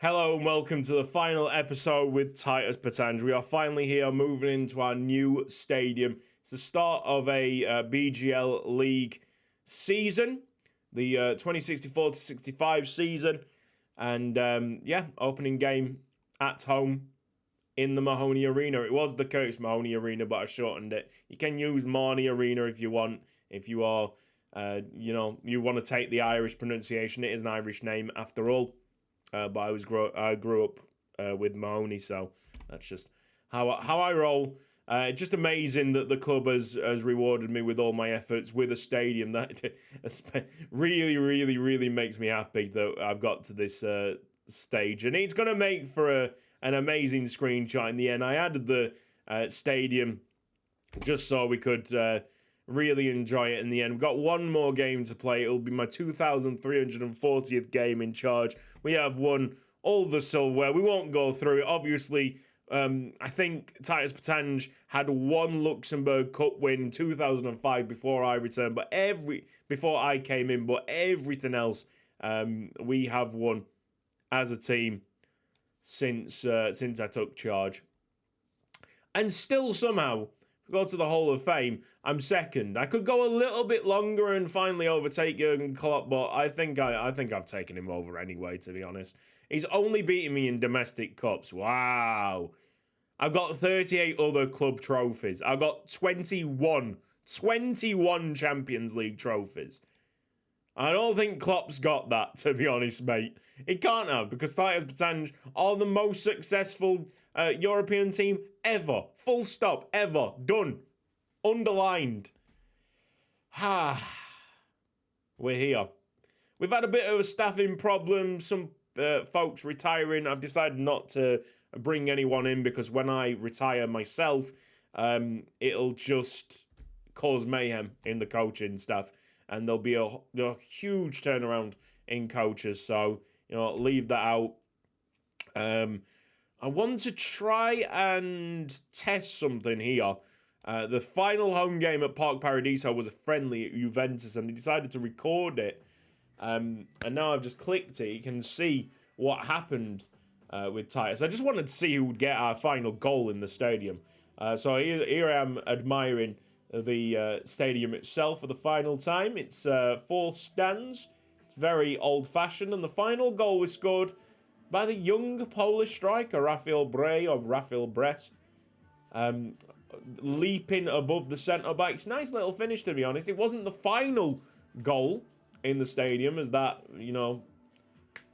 Hello and welcome to the final episode with Titus Pétange. We are finally here, moving into our new stadium. It's the start of a BGL League season, the 2064-65 season, and opening game at home in the Mahoney Arena. It was the Curtis Mahoney Arena, but I shortened it. You can use Mahoney Arena if you want, if you are, you want to take the Irish pronunciation. It is an Irish name after all. But I grew up with Mahoney, so that's just how I roll. Just amazing that the club has rewarded me with all my efforts with a stadium. That really makes me happy that I've got to this stage, and it's going to make for an amazing screenshot in the end. I added the stadium just so we could really enjoy it in the end. We've got one more game to play. It'll be my 2,340th game in charge. We have won all the silverware. We won't go through it. Obviously, I think Titus Pétange had one Luxembourg Cup win in 2005 before I returned, before I came in, but everything else we have won as a team since I took charge. And still somehow, if we go to the Hall of Fame, I'm second. I could go a little bit longer and finally overtake Jurgen Klopp, but I think I've taken him over anyway, to be honest. He's only beaten me in domestic cups. Wow. I've got 38 other club trophies. I've got 21 Champions League trophies. I don't think Klopp's got that, to be honest, mate. He can't have, because Titus Pétange are the most successful European team ever. Full stop. Ever. Done. Underlined. We're here. We've had a bit of a staffing problem. Some folks retiring. I've decided not to bring anyone in because when I retire myself, it'll just cause mayhem in the coaching staff. And there'll be a huge turnaround in coaches. So, leave that out. I want to try and test something here. The final home game at Park Paradiso was a friendly at Juventus, and they decided to record it. And now I've just clicked it. You can see what happened with Titus. I just wanted to see who would get our final goal in the stadium. So here I am admiring the stadium itself for the final time. It's 4 stands. It's very old-fashioned, and the final goal was scored by the young Polish striker Rafael Bress, leaping above the centre-backs. Nice little finish, to be honest. It wasn't the final goal in the stadium, as that,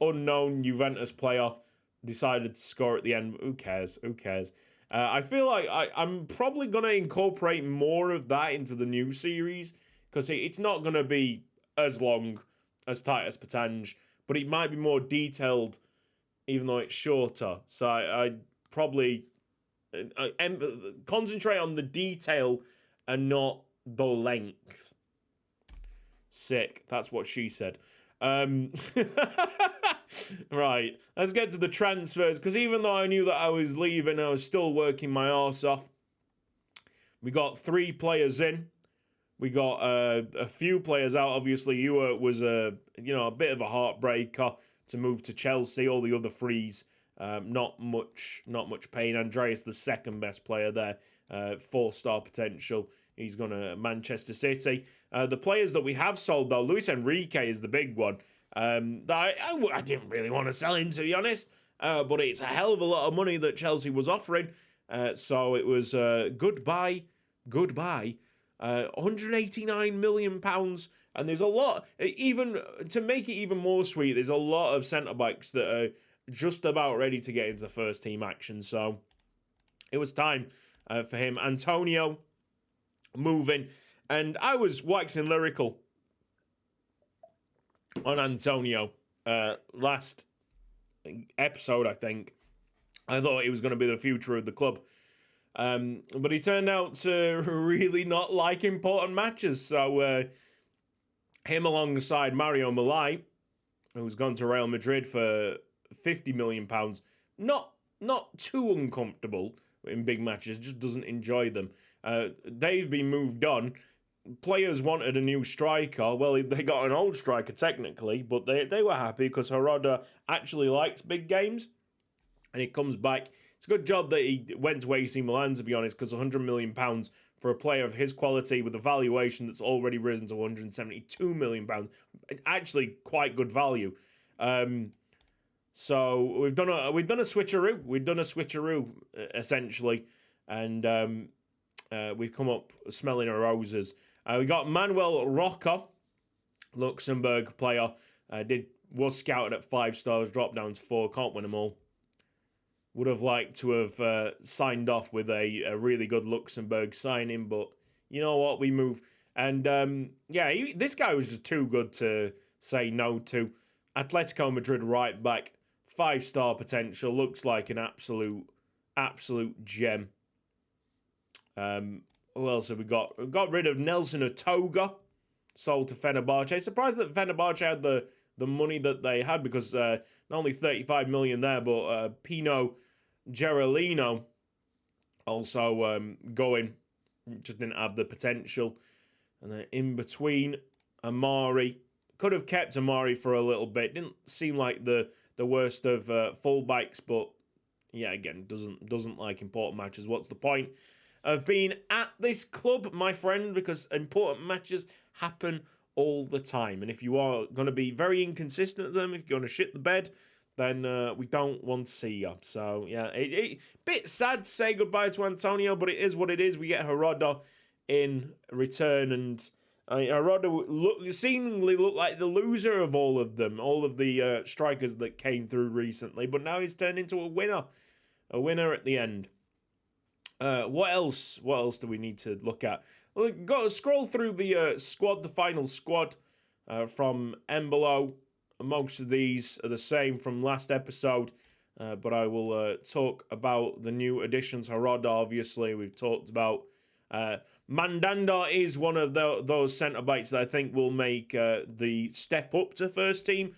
unknown Juventus player decided to score at the end. Who cares? I feel like I'm probably going to incorporate more of that into the new series, because it's not going to be as long as Titus Pétange, but it might be more detailed, even though it's shorter. So I probably concentrate on the detail and not the length. Sick. That's what she said. Right, let's get to the transfers, because even though I knew that I was leaving, I was still working my arse off. We got 3 players in. We got a few players out. Obviously, Ewart was a bit of a heartbreaker to move to Chelsea. All the other frees, not much pain. Andreas, the second best player there, 4-star potential. He's gone to Manchester City. The players that we have sold, though, Luis Enrique is the big one. I didn't really want to sell him, to be honest, but it's a hell of a lot of money that Chelsea was offering, so it was goodbye, 189 million pounds, and there's a lot, even to make it even more sweet, there's a lot of centre-backs that are just about ready to get into first team action, so it was time for him. Antonio moving, and I was waxing lyrical on Antonio last episode, I think. I thought he was going to be the future of the club. But he turned out to really not like important matches. So him alongside Mario Malai, who's gone to Real Madrid for £50 million, not too uncomfortable in big matches, just doesn't enjoy them. They've been moved on. players wanted a new striker. Well, they got an old striker technically, but they were happy because Harada actually likes big games, and he comes back. It's a good job that he went to AC Milan, to be honest, because £100 million for a player of his quality with a valuation that's already risen to £172 million, actually quite good value. So we've done a switcheroo. We've done a switcheroo essentially, and we've come up smelling our roses. We got Manuel Roca, Luxembourg player. Was scouted at 5 stars, dropped down to 4. Can't win them all. Would have liked to have signed off with a really good Luxembourg signing, but you know what? We move. And this guy was just too good to say no to. Atletico Madrid right back, 5-star potential. Looks like an absolute gem. Who else have we got? We got rid of Nelson Otoga, sold to Fenerbahce. Surprised that Fenerbahce had the money that they had, because not only 35 million there, but Pino Gerolino also going, just didn't have the potential. And then in between, Amari, could have kept Amari for a little bit. Didn't seem like the worst of fullbacks, but yeah, again, doesn't like important matches. What's the point of being at this club, my friend? Because important matches happen all the time, and if you are going to be very inconsistent at them, if you're going to shit the bed, then we don't want to see you. So yeah, it bit sad to say goodbye to Antonio, but it is what it is. We get Harada in return, and Harada seemingly looked like the loser of all of them, all of the strikers that came through recently, but now he's turned into a winner at the end. What else do we need to look at? Well, got to scroll through the squad, the final squad from Embolo. Most of these are the same from last episode, but I will talk about the new additions. Harada, obviously, we've talked about. Mandanda is one of those centre-backs that I think will make the step up to first team.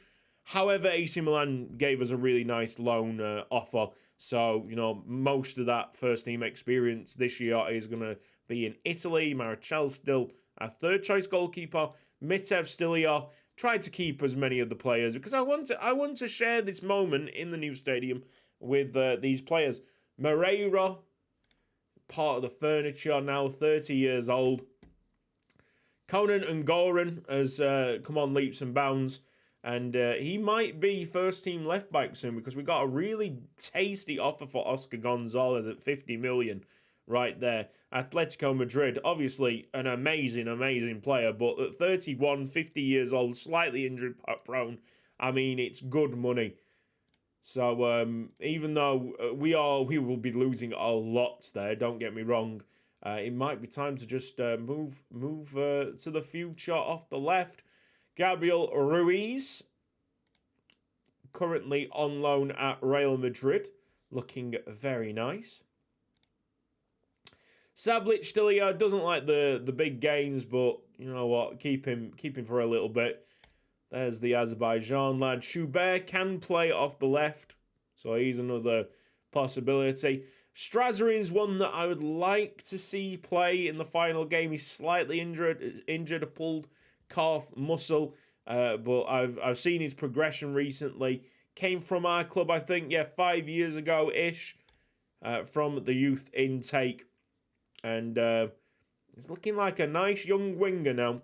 However, AC Milan gave us a really nice loan offer. So, most of that first team experience this year is going to be in Italy. Marichel's still our third choice goalkeeper. Mitev still here. Tried to keep as many of the players because I want to share this moment in the new stadium with these players. Moreira, part of the furniture now, 30 years old. Conan Ngoran has come on leaps and bounds. And he might be first team left back soon, because we got a really tasty offer for Oscar Gonzalez at 50 million right there. Atletico Madrid, obviously an amazing player, but at 31, 50 years old, slightly injury prone, I mean, it's good money. So even though we will be losing a lot there, don't get me wrong, it might be time to just move to the future off the left. Gabriel Ruiz, currently on loan at Real Madrid, looking very nice. Sablic still here, doesn't like the big games, but you know what, keep him for a little bit. There's the Azerbaijan lad. Schubert can play off the left, so he's another possibility. Strasser is one that I would like to see play in the final game. He's slightly injured, a pulled calf muscle, but I've seen his progression recently. Came from our club, I think, 5 years ago-ish, from the youth intake. And he's looking like a nice young winger now.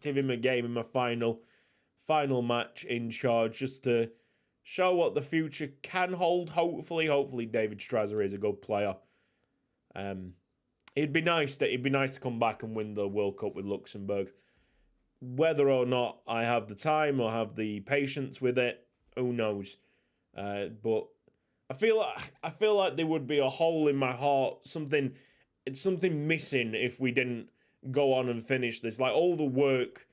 Give him a game in my final match in charge, just to show what the future can hold. Hopefully David Strasser is a good player. It'd be nice to come back and win the World Cup with Luxembourg. Whether or not I have the time or have the patience with it, who knows? But I feel like there would be a hole in my heart, something missing if we didn't go on and finish this. Like, all the work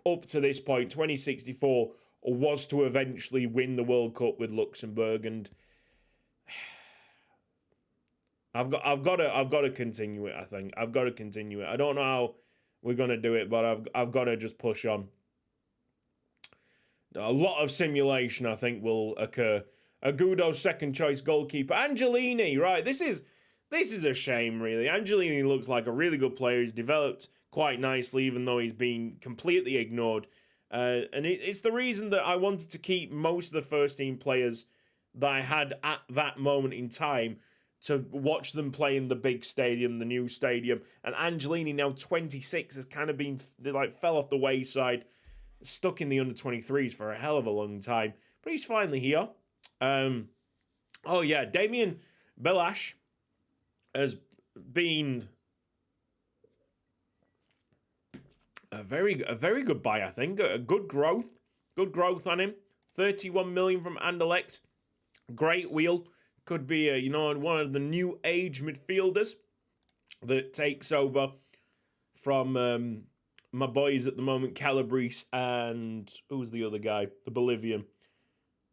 up to this point, 2064, was to eventually win the World Cup with Luxembourg, and I've got to continue it. I think I've got to continue it. I don't know how we're gonna do it, but I've got to just push on. A lot of simulation, I think, will occur. Agudo's second choice goalkeeper, Angelini. Right, this is This is a shame, really. Angelini looks like a really good player. He's developed quite nicely, even though he's been completely ignored. And it's the reason that I wanted to keep most of the first team players that I had at that moment in time to watch them play in the big stadium, the new stadium. And Angelini, now 26, has kind of been, fell off the wayside, stuck in the under-23s for a hell of a long time. But he's finally here. Damien Belash has been a very good buy, I think. A good growth on him. 31 million from Anderlecht. Great wheel. Could be one of the new age midfielders that takes over from my boys at the moment, Calabrese, and who's the other guy? The Bolivian.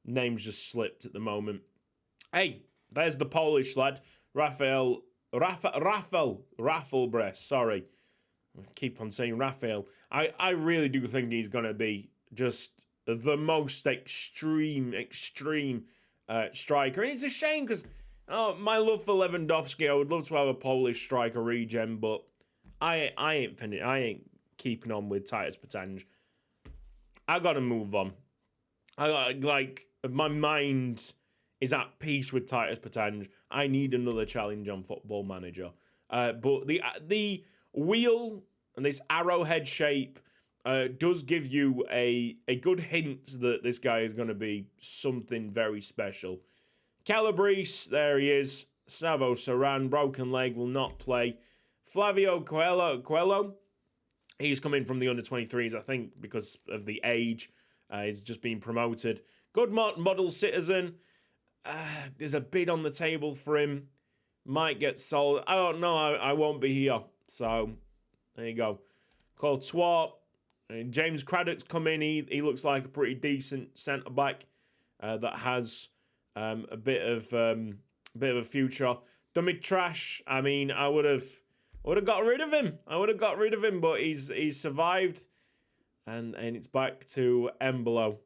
Name's just slipped at the moment. Hey, there's the Polish lad, Rafael Bress, sorry. I keep on saying Raphael. I really do think he's going to be just the most extreme striker. And it's a shame because my love for Lewandowski, I would love to have a Polish striker regen, but I ain't finished. I ain't keeping on with Titus Pétange. I got to move on. My mind is at peace with Titus Pétange. I need another challenge on Football Manager. But the wheel and this arrowhead shape does give you a good hint that this guy is going to be something very special. Calabrese, there he is. Savo Saran, broken leg, will not play. Flavio Coelho, he's come in from the under-23s, I think, because of the age. He's just been promoted. Good model citizen. There's a bid on the table for him. Might get sold. I don't know. I won't be here. So, there you go. Courtois. James Craddock's come in. He looks like a pretty decent centre-back that has a bit of a future. Dumitrash, I mean, I would have got rid of him. But he's survived. And it's back to Embolo.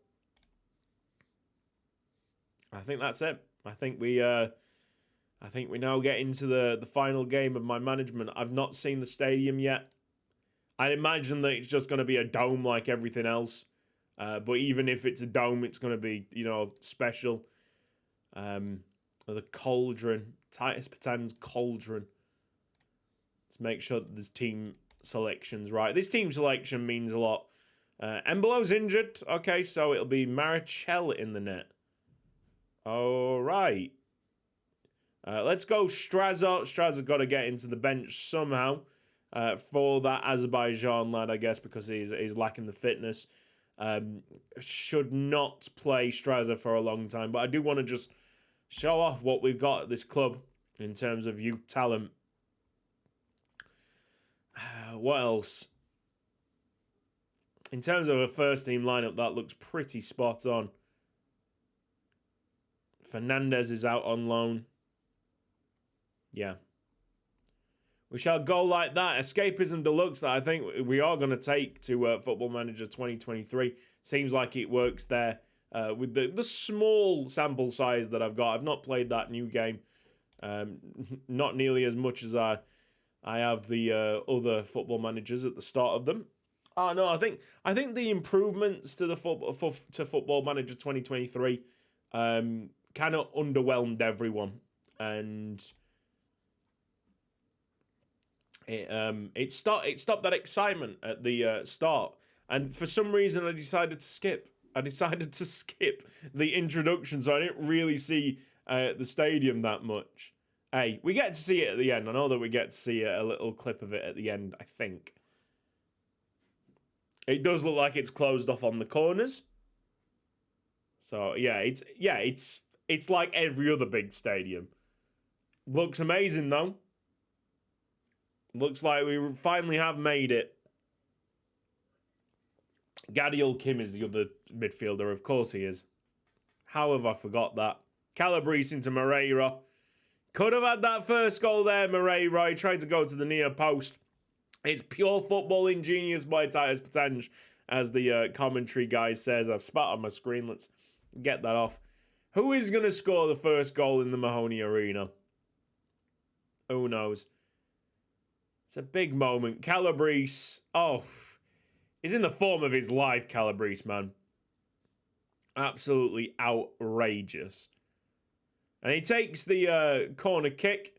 I think that's it. I think we now get into the final game of my management. I've not seen the stadium yet. I imagine that it's just going to be a dome like everything else. But even if it's a dome, it's going to be, special. The cauldron. Titus Pétange's cauldron. Let's make sure that this team selection's right. This team selection means a lot. Embolo's injured. Okay, so it'll be Marichel in the net. All right. Let's go Straza. Straza's got to get into the bench somehow for that Azerbaijan lad, I guess, because he's lacking the fitness. Should not play Straza for a long time, but I do want to just show off what we've got at this club in terms of youth talent. What else? In terms of a first-team lineup, that looks pretty spot on. Fernandez is out on loan. Yeah. We shall go like that. Escapism Deluxe that I think we are going to take to Football Manager 2023. Seems like it works there with the small sample size that I've got. I've not played that new game. Not nearly as much as I have the other Football Managers at the start of them. Oh no, I think the improvements to the Football Manager 2023 kind of underwhelmed everyone, and it stopped that excitement at the start, and for some reason I decided to skip the introduction, so I didn't really see the stadium that much. Hey, we get to see it at the end. I know that we get to see a little clip of it at the end, I think. It does look like it's closed off on the corners. So it's like every other big stadium. Looks amazing though. Looks like we finally have made it. Gadiel Kim is the other midfielder, of course he is. How have I forgot that? Calabrese into Moreira. Could have had that first goal there, Moreira. He tried to go to the near post. It's pure footballing genius by Titus Pétange, as the commentary guy says. I've spat on my screen. Let's get that off. Who is going to score the first goal in the Mahoney Arena? Who knows? It's a big moment. Calabrese. Oh, he's in the form of his life, Calabrese, man. Absolutely outrageous. And he takes the corner kick.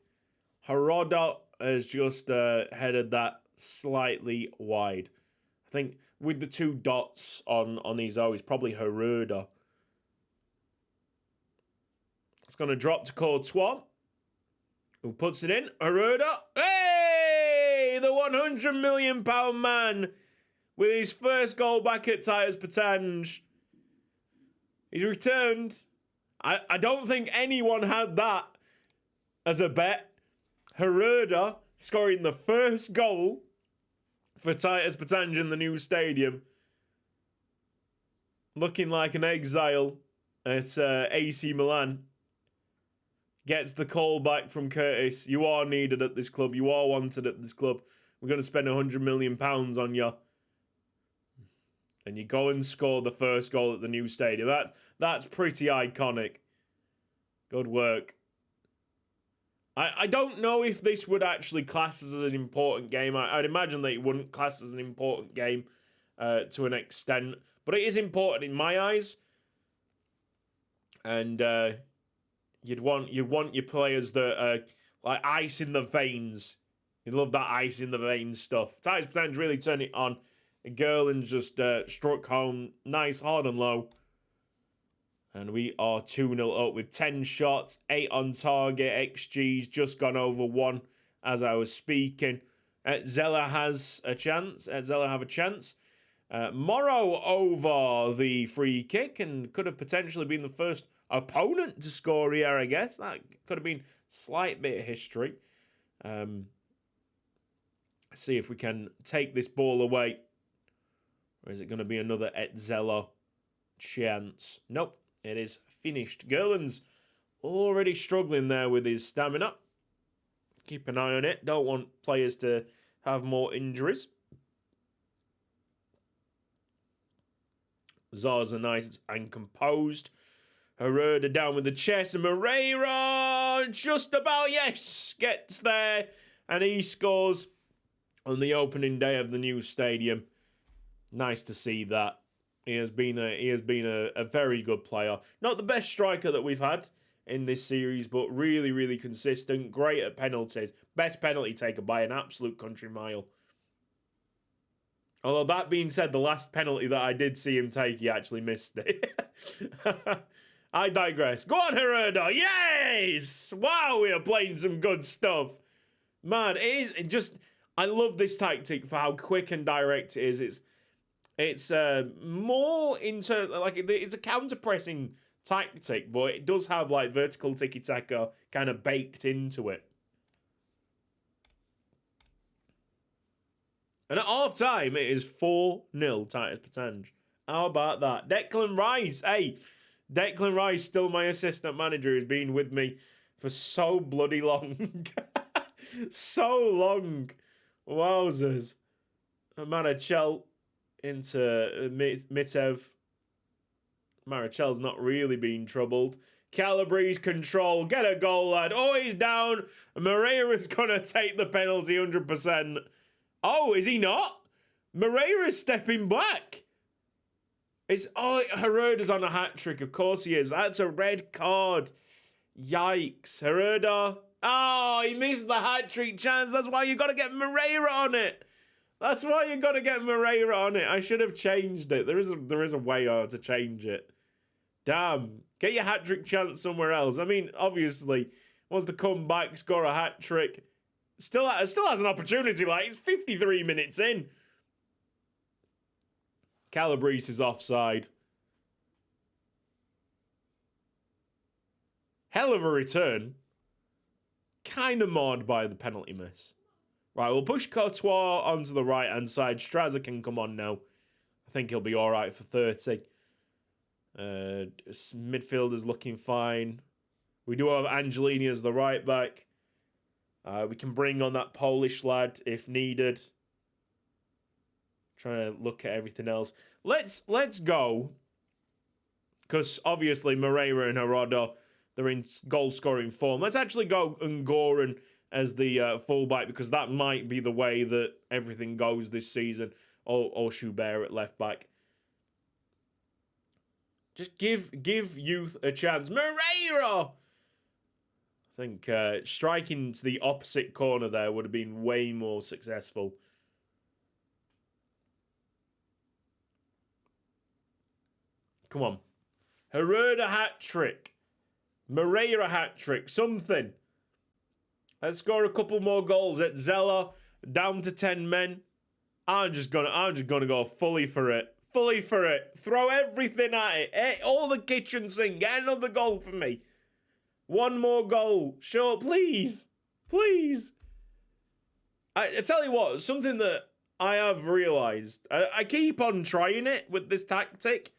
Haroda has just headed that slightly wide. I think with the 2 dots on his O, it's probably Haroda. It's going to drop to Courtois, who puts it in. Haroda. Hey! The £100 million man with his first goal back at Titus Pétange. He's returned. I don't think anyone had that as a bet. Haroda scoring the first goal for Titus Pétange in the new stadium. Looking like an exile at AC Milan. Gets the call back from Curtis. You are needed at this club. You are wanted at this club. We're going to spend £100 million on you. And you go and score the first goal at the new stadium. That's pretty iconic. Good work. I don't know if this would actually class as an important game. I'd imagine that it wouldn't class as an important game to an extent. But it is important in my eyes. And you'd want your players that are like ice in the veins. You love that ice in the veins stuff. Titus Pétange really turned it on. Gerland just struck home. Nice, hard and low. And we are 2-0 up with 10 shots, 8 on target. XG's just gone over 1 as I was speaking. Zella has a chance. Zella have a chance. Morrow over the free kick and could have potentially been the first opponent to score here, I guess. That could have been a slight bit of history. See if we can take this ball away. Or is it going to be another Etzela chance? Nope, it is finished. Gerland's already struggling there with his stamina. Keep an eye on it. Don't want players to have more injuries. Zaza nice and composed. Herrera down with the chest. And Moreira just about, yes, gets there. And he scores on the opening day of the new stadium. Nice to see that. He has been a very good player. Not the best striker that we've had in this series, but really, really consistent. Great at penalties. Best penalty taker by an absolute country mile. Although that being said, the last penalty that I did see him take, he actually missed it. I digress. Go on, Herrera. Yes! Wow, we are playing some good stuff. Man, it just... I love this tactic for how quick and direct it is. It's more into... like it's a counter-pressing tactic, but it does have like vertical tiki-taka kind of baked into it. And at half-time, it is 4-0 Titus Pétange. How about that? Declan Rice. Hey, Declan Rice, still my assistant manager, has been with me for so bloody long. So long. Wowzers. Marachel into Mitev. Marachel's not really been troubled. Calabrese control. Get a goal, lad. Oh, he's down. Moreira's going to take the penalty 100%. Oh, is he not? Moreira's stepping back. Herrera's on a hat-trick. Of course he is. That's a red card. Yikes. Herrera. Oh, he missed the hat-trick chance. That's why you got to get Moreira on it. That's why you got to get Moreira on it. I should have changed it. There is a way to change it. Damn. Get your hat-trick chance somewhere else. I mean, obviously, wants to come back, score a hat-trick. Still has an opportunity. Like, it's 53 minutes in. Calabrese is offside. Hell of a return. Kind of marred by the penalty miss. Right, we'll push Courtois onto the right-hand side. Straza can come on now. I think he'll be all right for 30. Midfielder's looking fine. We do have Angelini as the right-back. We can bring on that Polish lad if needed. Trying to look at everything else. Let's go. Because obviously Moreira and Herrera, they're in goal-scoring form. Let's actually go Ungoran as the fullback, because that might be the way that everything goes this season. Or Schubert at left back. Just give youth a chance. Moreira! I think striking to the opposite corner there would have been way more successful. Come on. Herrera hat-trick. Moreira hat-trick. Something. Let's score a couple more goals at Zeller. Down to 10 men. I'm just gonna go fully for it. Fully for it. Throw everything at it. All the kitchen sink. Get another goal for me. One more goal. Sure, please. Please. I tell you what, something that I have realised. I keep on trying it with this tactic.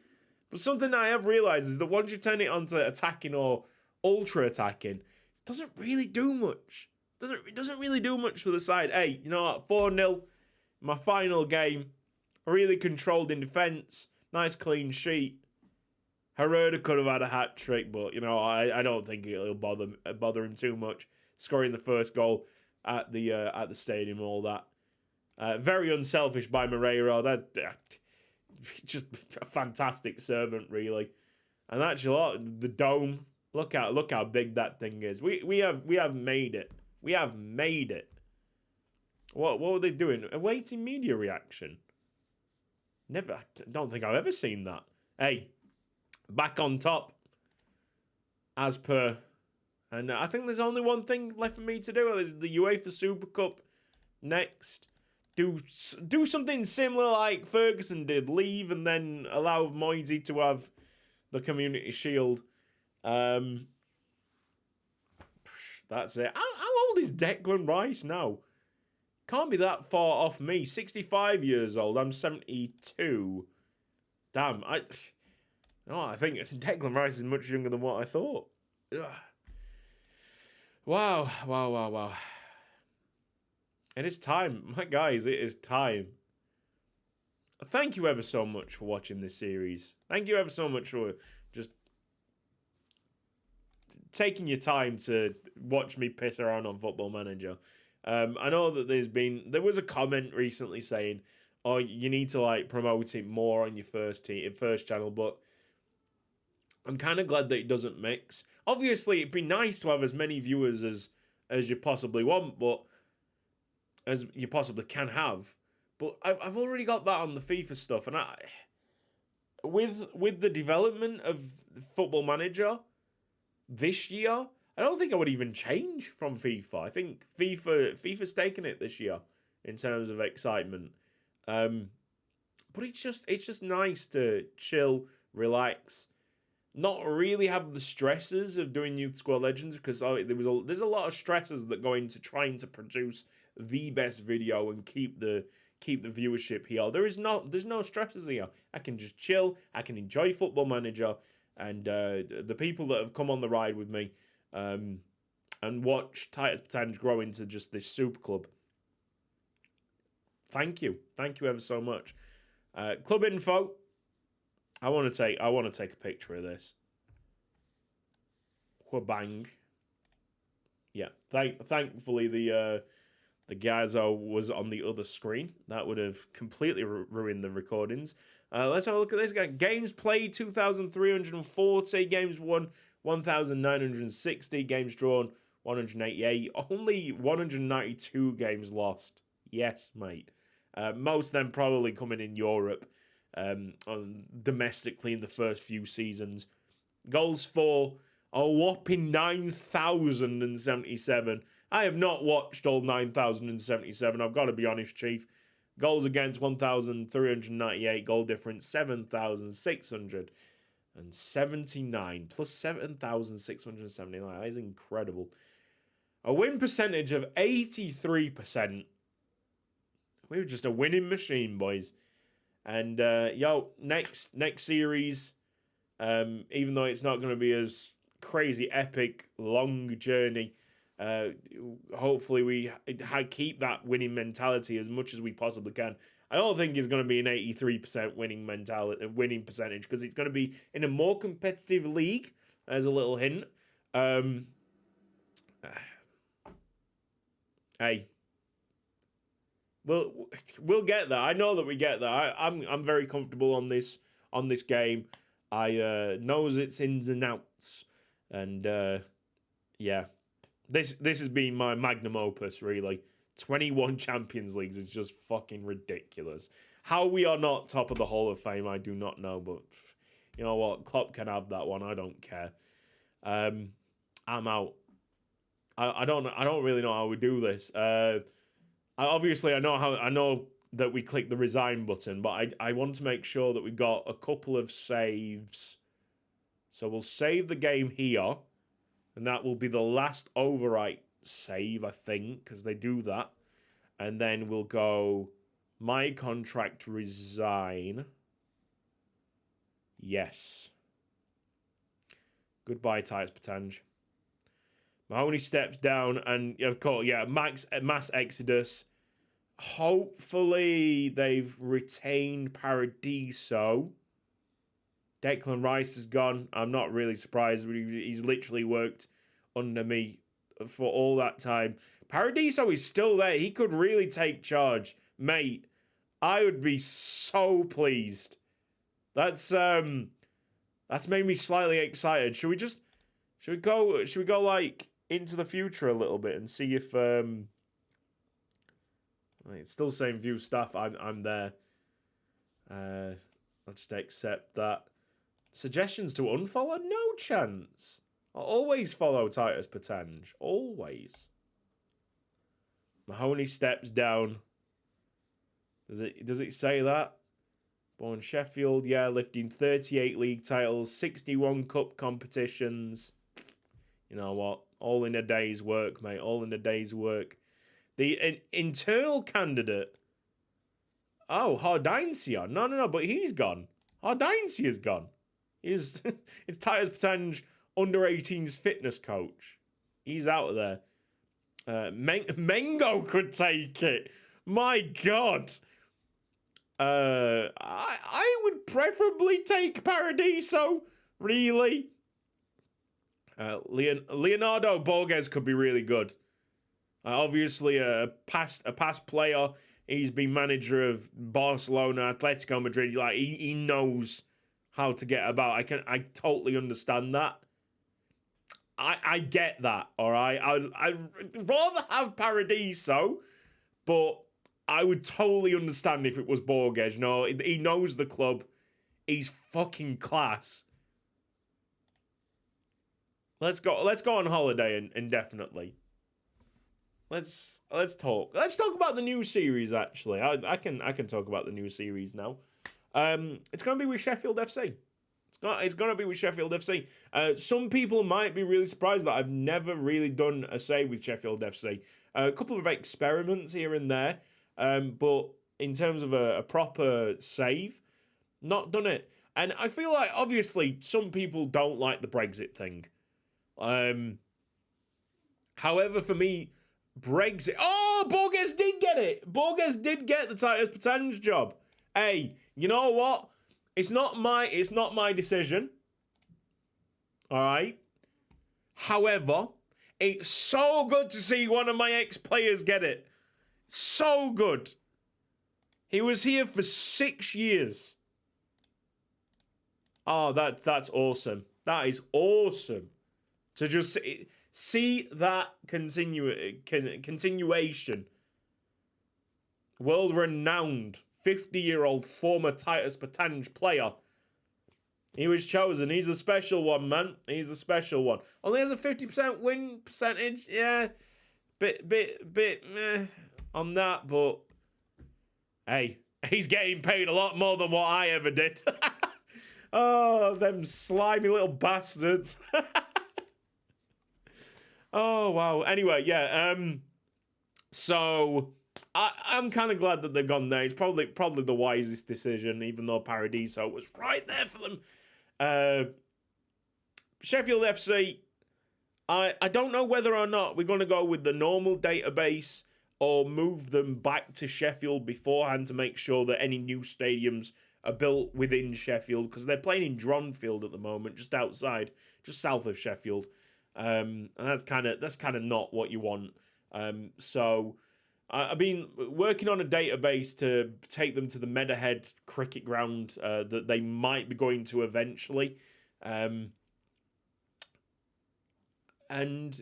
But something I have realised is that once you turn it onto attacking or ultra-attacking, it doesn't really do much. It doesn't really do much for the side. Hey, you know what? 4-0. My final game, really controlled in defence, nice clean sheet. Herrera could have had a hat trick, but you know I don't think it'll bother him too much. Scoring the first goal at the stadium, all that. Very unselfish by Moreira. That's just a fantastic servant, really. And actually, the dome. Look how big that thing is. We have made it. We have made it. What were they doing? Awaiting media reaction. I don't think I've ever seen that. Hey, back on top. As per. And I think there's only one thing left for me to do. It's the UEFA Super Cup next. Do something similar like Ferguson did. Leave and then allow Moisey to have the Community Shield. That's it. How old is Declan Rice now? Can't be that far off me. 65 years old. I'm 72. Damn. I think Declan Rice is much younger than what I thought. Ugh. Wow. It is time. My guys, it is time. Thank you ever so much for watching this series. Thank you ever so much for just taking your time to watch me piss around on Football Manager. I know that there was a comment recently saying, "Oh, you need to promote it more on your first channel," but I'm kind of glad that it doesn't mix. Obviously, it'd be nice to have as many viewers as you possibly want, but as you possibly can have. But I've already got that on the FIFA stuff, and with the development of Football Manager this year, I don't think I would even change from FIFA. I think FIFA's taken it this year in terms of excitement. But it's just nice to chill, relax, not really have the stresses of doing Youth Squad Legends, because there's a lot of stresses that go into trying to produce the best video and keep the viewership here. there's no stresses here. I can just chill. I can enjoy Football Manager, and the people that have come on the ride with me, and watch Titus Pétange grow into just this super club. Thank you ever so much. Club info. I want to take a picture of this. Bang. Yeah. Thankfully the Gazzo was on the other screen. That would have completely ruined the recordings. Let's have a look at this again. Games played 2,340. Games won 1,960. Games drawn 188. Only 192 games lost. Yes, mate. Most of them probably coming in Europe, domestically in the first few seasons. Goals for a whopping 9,077. I have not watched all 9,077. I've got to be honest, Chief. Goals against 1,398. Goal difference 7,679 plus 7,679. That is incredible. A win percentage of 83%. We're just a winning machine, boys. And next series, even though it's not going to be as crazy epic long journey, hopefully we keep that winning mentality as much as we possibly can. I don't think it's going to be an 83% winning percentage, because it's going to be in a more competitive league, as a little hint. hey, we'll get there. I know that we get there. I'm very comfortable on this game. I knows its ins and outs, and yeah, this has been my magnum opus. Really, 21 Champions Leagues is just fucking ridiculous. How we are not top of the Hall of Fame, I do not know. But you know what, Klopp can have that one. I don't care. I'm out. I don't really know how we do this. Obviously, I know that we click the resign button, but I want to make sure that we got a couple of saves. So we'll save the game here, and that will be the last overwrite save, I think, because they do that. And then we'll go my contract resign. Yes. Goodbye, Titus Pétange. Mahoney steps down, and of course, yeah, mass exodus. Hopefully, they've retained Paradiso. Declan Rice is gone. I'm not really surprised. He's literally worked under me for all that time. Paradiso is still there. He could really take charge, mate. I would be so pleased. That's made me slightly excited. Should we go like into the future a little bit and see if it's still same view stuff. I'm there. I'll just accept that. Suggestions to unfollow? No chance. I'll always follow Titus Pétange. Always. Mahoney steps down. Does it say that? Born Sheffield, yeah, lifting 38 league titles, 61 cup competitions. You know what? All in a day's work, mate. All in a day's work. The internal candidate. Oh, Hardaincia. No, but he's gone. Hardaincia's gone. It's Titus Pétange, under-18s fitness coach. He's out of there. Mengo could take it. My God. I would preferably take Paradiso, really. Leonardo Borges could be really good. Obviously, a past player. He's been manager of Barcelona, Atletico Madrid. Like he knows how to get about. I totally understand that. I get that. All right. I'd rather have Paradiso, but I would totally understand if it was Borges. No, he knows the club. He's fucking class. Let's go on holiday indefinitely. Let's talk. Let's talk about the new series. Actually, I can talk about the new series now. It's gonna be with Sheffield FC. It's gonna be with Sheffield FC. Some people might be really surprised that I've never really done a save with Sheffield FC. A couple of experiments here and there, but in terms of a proper save, not done it. And I feel like obviously some people don't like the Brexit thing. However, for me, Brexit. Oh, Borges did get it. Borges did get the Titus Pétange job. Hey, you know what? It's not my decision. All right. However, it's so good to see one of my ex-players get it. So good. He was here for 6 years. Oh, that's awesome. That is awesome. To just see that continuation. World-renowned 50-year-old former Titus Pétange player. He was chosen. He's a special one, man. He's a special one. Only has a 50% win percentage. Yeah, bit meh on that, but hey, he's getting paid a lot more than what I ever did. Oh, them slimy little bastards. Oh, wow. Anyway, yeah. So I'm kind of glad that they've gone there. It's probably the wisest decision, even though Paradiso was right there for them. Sheffield FC, I don't know whether or not we're going to go with the normal database or move them back to Sheffield beforehand to make sure that any new stadiums are built within Sheffield, because they're playing in Dronfield at the moment, just south of Sheffield. And that's kind of not what you want. So I've been working on a database to take them to the Meadowhead cricket ground that they might be going to eventually. And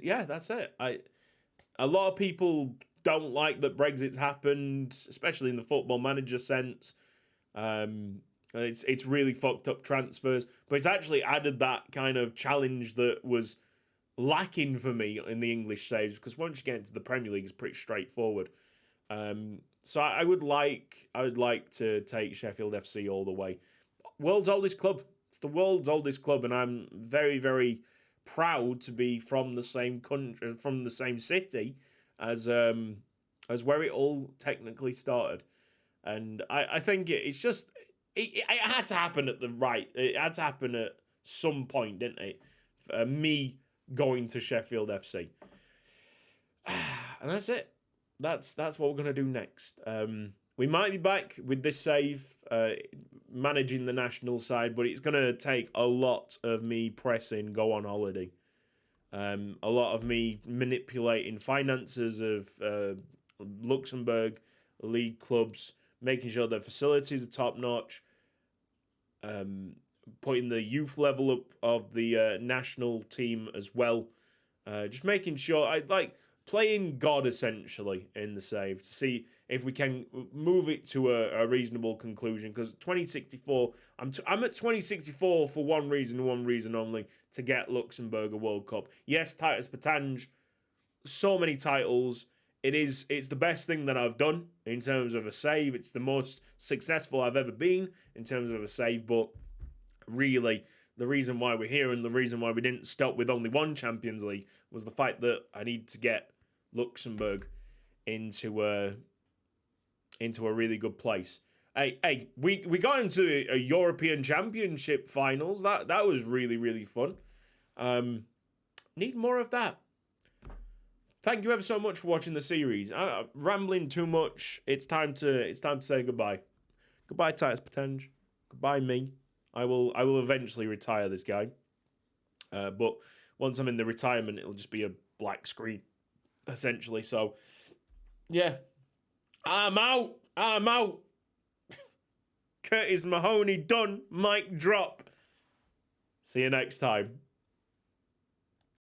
yeah, that's it. A lot of people don't like that Brexit's happened, especially in the football manager sense. It's really fucked up transfers, but it's actually added that kind of challenge that was lacking for me in the English saves, because once you get into the Premier League, it's pretty straightforward. So I would like to take Sheffield FC all the way. World's oldest club. It's the world's oldest club, and I'm very, very proud to be from the same country, from the same city as where it all technically started. And I think it's just it had to happen at the right. It had to happen at some point, didn't it? Me going to Sheffield FC, and that's it. That's what we're gonna do next. We might be back with this save, managing the national side, but it's gonna take a lot of me pressing go on holiday. A lot of me manipulating finances of Luxembourg league clubs, making sure their facilities are top notch, putting the youth level up of the national team as well. Just making sure I like playing God essentially in the save to see if we can move it to a reasonable conclusion. Because 2064, I'm at 2064 for one reason only, to get Luxembourg a World Cup. Yes, Titus Pétange, so many titles. It's the best thing that I've done in terms of a save. It's the most successful I've ever been in terms of a save. But really, the reason why we're here and the reason why we didn't stop with only one Champions League was the fact that I need to get Luxembourg into a really good place. Hey, we got into a European Championship finals. That was really, really fun. Need more of that. Thank you ever so much for watching the series. Rambling too much. It's time to say goodbye. Goodbye, Titus Pétange. Goodbye, me. I will eventually retire this guy. But once I'm in the retirement, it'll just be a black screen, essentially. So, yeah. I'm out. Curtis Mahoney done. Mic drop. See you next time.